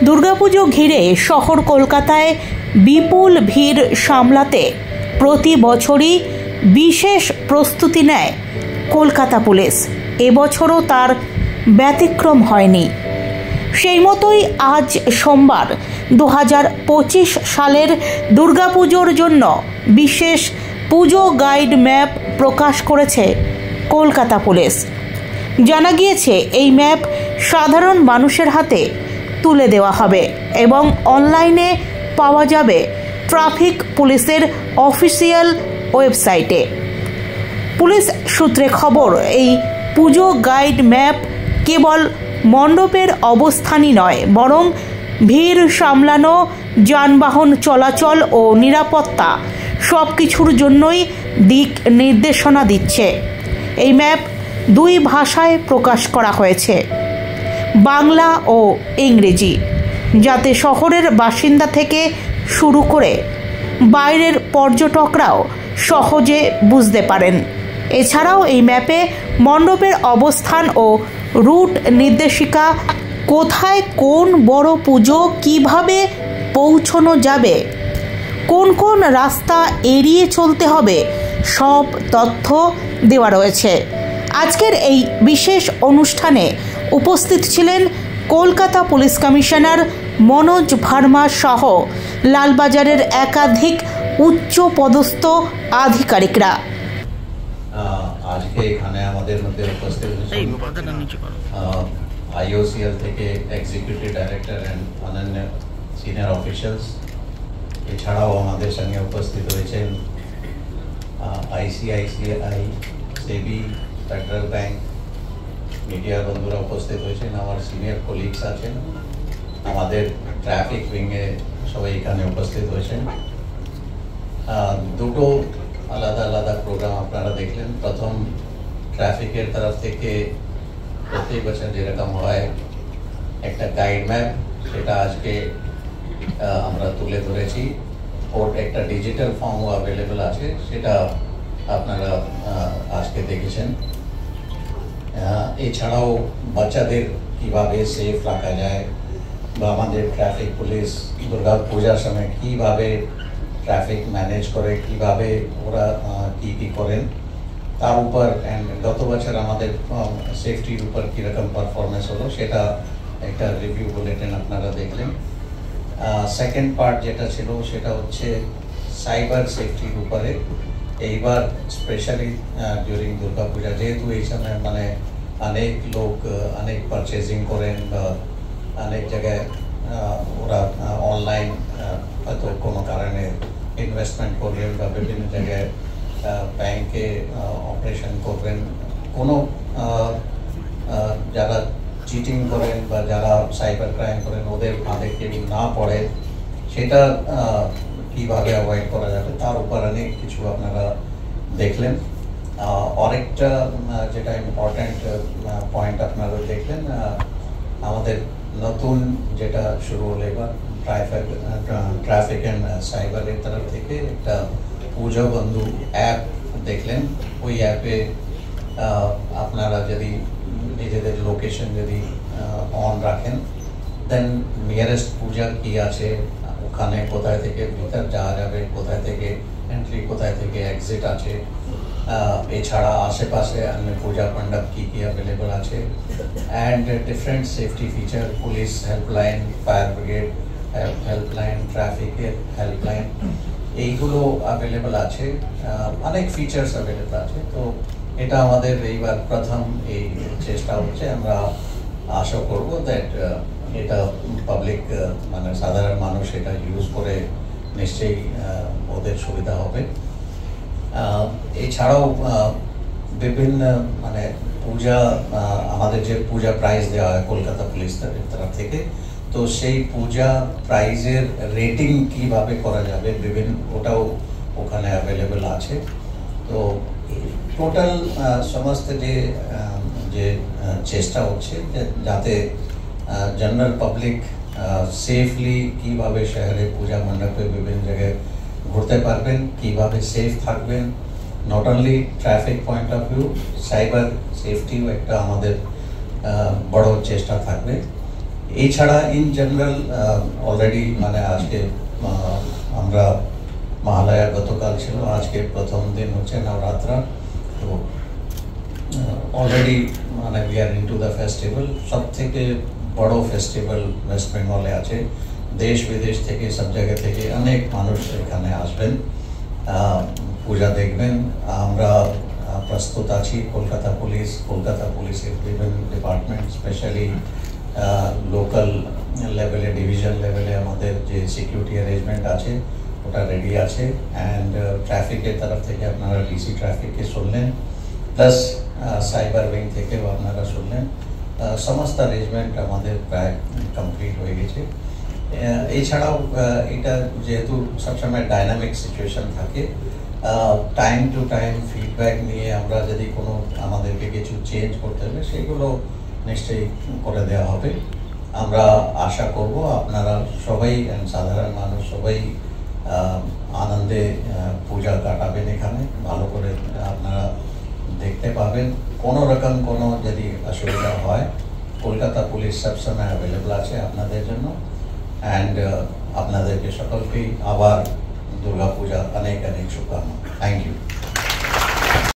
দুর্গাপুজো ঘিরে শহর কলকাতায় বিপুল ভিড় সামলাতে প্রতি বছরই বিশেষ প্রস্তুতি নেয় কলকাতা পুলিশ। এবছরও তার ব্যতিক্রম হয়নি। সেই মতোই আজ সোমবার 2025 সালের দুর্গাপুজোর জন্য বিশেষ পুজো গাইড ম্যাপ প্রকাশ করেছে কলকাতা পুলিশ। জানা গিয়েছে এই ম্যাপ সাধারণ মানুষের হাতে তুলে দেওয়া হবে এবং অনলাইনে পাওয়া যাবে ট্রাফিক পুলিশের অফিসিয়াল ওয়েবসাইটে। পুলিশ সূত্রে খবর, এই পুজো গাইড ম্যাপ কেবল মণ্ডপের অবস্থানই নয়, বরং ভিড় সামলানো, যানবাহন চলাচল ও নিরাপত্তা সব কিছুর জন্যই দিক নির্দেশনা দিচ্ছে। এই ম্যাপ 2 ভাষায় প্রকাশ করা হয়েছে, বাংলা ও ইংরেজি, যাতে শহরের বাসিন্দা থেকে শুরু করে বাইরের পর্যটকরাও সহজে বুঝতে পারেন। এছাড়াও এই ম্যাপে মণ্ডপের অবস্থান ও রুট নির্দেশিকা, কোথায় কোন বড় পুজো কিভাবে পৌঁছানো যাবে, কোন কোন রাস্তা এড়িয়ে চলতে হবে, সব তথ্য দেওয়া রয়েছে। আজকের এই বিশেষ অনুষ্ঠানে উপস্থিত ছিলেন কলকাতা পুলিশ কমিশনার মনোজ ভার্মা সহ লালবাজারের একাধিক উচ্চ পদস্থ আধিকারিকরা। আজকে এখানে আমাদের মধ্যে উপস্থিত IOCL থেকে এক্সিকিউটিভ ডাইরেক্টর এন্ড অন্যান্য সিনিয়র অফিসিয়ালস, এছাড়াও আমাদের সঙ্গে উপস্থিত হয়েছেন ICICI, সেবি, ফেডারেল ব্যাংক, মিডিয়া বন্ধুরা উপস্থিত হয়েছেন, আমার সিনিয়র কলিগস আছেন, আমাদের ট্রাফিক উইংয়ে সবাই এখানে উপস্থিত হয়েছেন। দুটো আলাদা আলাদা প্রোগ্রাম আপনারা দেখলেন। প্রথম, ট্রাফিকের তরফ থেকে প্রত্যেক বছর যেরকম হয় একটা গাইড ম্যাপ, সেটা আজকে আমরা তুলে ধরেছি। ওর একটা ডিজিটাল ফর্মও অ্যাভেলেবেল আছে, সেটা আপনারা আজকে দেখেছেন। এছাড়াও বাচ্চাদের কিভাবে সেফ রাখা যায় বা আমাদের ট্রাফিক পুলিশ দুর্গা পূজার সময় কিভাবে ট্রাফিক ম্যানেজ করে, কিভাবে ওরা কি করেন তার উপর, অ্যান্ড গত বছর আমাদের সেফটির উপর কীরকম পারফরমেন্স হলো সেটা একটা রিভিউ বুলেটিন আপনারা দেখলেন। সেকেন্ড পার্ট যেটা ছিল সেটা হচ্ছে সাইবার সেফটির উপরে। এইবার স্পেশালি ডিউরিং দুর্গা পূজা, যেহেতু এই সময় মানে অনেক লোক অনেক পারচেজিং করেন বা অনেক জায়গায় ওরা অনলাইন হয়তো কোনো কারণে ইনভেস্টমেন্ট করবেন বা বিভিন্ন জায়গায় ব্যাংকে অপারেশন করবেন, কোনো যারা চিটিং করেন বা যারা সাইবার ক্রাইম করেন ওদের ফাঁদে কেউ না পড়ে, সেটা কিভাবে অ্যাভয়েড করা যাবে তার উপর অনেক কিছু আপনারা দেখলেন। আরেকটা যেটা ইম্পর্ট্যান্ট পয়েন্ট আপনারা দেখলেন, আমাদের নতুন যেটা শুরু হলো এবার ট্রাফিক অ্যান্ড সাইবারের তরফ থেকে একটা পূজা বন্ধু অ্যাপ দেখলেন। ওই অ্যাপে আপনারা যদি নিজেদের লোকেশন যদি অন রাখেন, দেন নিয়ারেস্ট পূজা কি আছে, ওখানে কোথায় থেকে ভিতর যাওয়া যাবে, কোথায় থেকে এন্ট্রি, কোথায় থেকে এক্সিট আছে, এছাড়া আশেপাশে অন্য পূজা মণ্ডপ কি কি অ্যাভেলেবল আছে, and different safety feature, police helpline, fire brigade helpline, ট্রাফিকের হেল্পলাইন, এইগুলো অ্যাভেলেবল আছে। অনেক ফিচার্স অ্যাভেলেবল আছে। তো এটা আমাদের এইবার প্রথম এই চেষ্টা হচ্ছে। আমরা আশা করব দ্যাট এটা পাবলিক মানে সাধারণ মানুষ এটা ইউজ করে নিশ্চয়ই ওদের সুবিধা হবে। এছাড়াও বিভিন্ন মানে পূজা, আমাদের যে পূজা প্রাইজ দেওয়া হয় কলকাতা পুলিশ তরফ থেকে, তো সেই পূজা প্রাইজের রেটিং কিভাবে করা যাবে বিভিন্ন, ওটাও ওখানে অ্যাভেলেবেল আছে। তো টোটাল সমস্ত যে চেষ্টা হচ্ছে যাতে জেনারেল পাবলিক সেফলি কিভাবে শহরে পূজা মণ্ডপে বিভিন্ন জায়গায় ঘুরতে পারবেন, কিভাবে সেফ থাকবেন, not only traffic point of view, cyber সেফটিও একটা আমাদের বড় চেষ্টা থাকবে। এছাড়া ইন জেনারেল অলরেডি মানে আজকে আমরা মহালয়া গতকাল ছিল, আজকে প্রথম দিন হচ্ছে নবরাত্রা। তো অলরেডি মানে we are into the festival. সব থেকে বড় ফেস্টিভ্যাল ওয়েস্ট বেঙ্গলে আছে, দেশ বিদেশ থেকে সব জায়গা থেকে অনেক মানুষ এখানে আসবেন, পূজা দেখবেন। আমরা প্রস্তুত আছি, কলকাতা পুলিশের বিভিন্ন ডিপার্টমেন্ট, স্পেশালি লোকাল লেভেলে, ডিভিশন লেভেলে আমাদের যে সিকিউরিটি অ্যারেঞ্জমেন্ট আছে ওটা রেডি আছে। অ্যান্ড ট্রাফিকের তরফ থেকে আপনারা ডিসি ট্রাফিককে শুনলেন, প্লাস সাইবার উইং থেকেও আপনারা শুনলেন। সমস্ত অ্যারেঞ্জমেন্ট আমাদের প্রায় কমপ্লিট হয়ে গেছে। এছাড়াও এটা যেহেতু সবসময় ডাইনামিক সিচুয়েশন থাকে, টাইম টু টাইম ফিডব্যাক নিয়ে আমরা যদি কোনো আমাদেরকে কিছু চেঞ্জ করতে হবে সেগুলো নিশ্চয়ই করে দেওয়া হবে। আমরা আশা করব আপনারা সবাই, সাধারণ মানুষ সবাই আনন্দে পূজা কাটাবেন, এখানে ভালো করে আপনারা দেখতে পাবেন। কোনো রকম কোনো যদি অসুবিধা হয়, কলকাতা পুলিশ সবসময় অ্যাভেলেবল আছে আপনাদের জন্য। অ্যান্ড আপনাদেরকে সকলকেই আবার দুর্গা পূজা অনেক অনেক শুভকামনা। Thank you.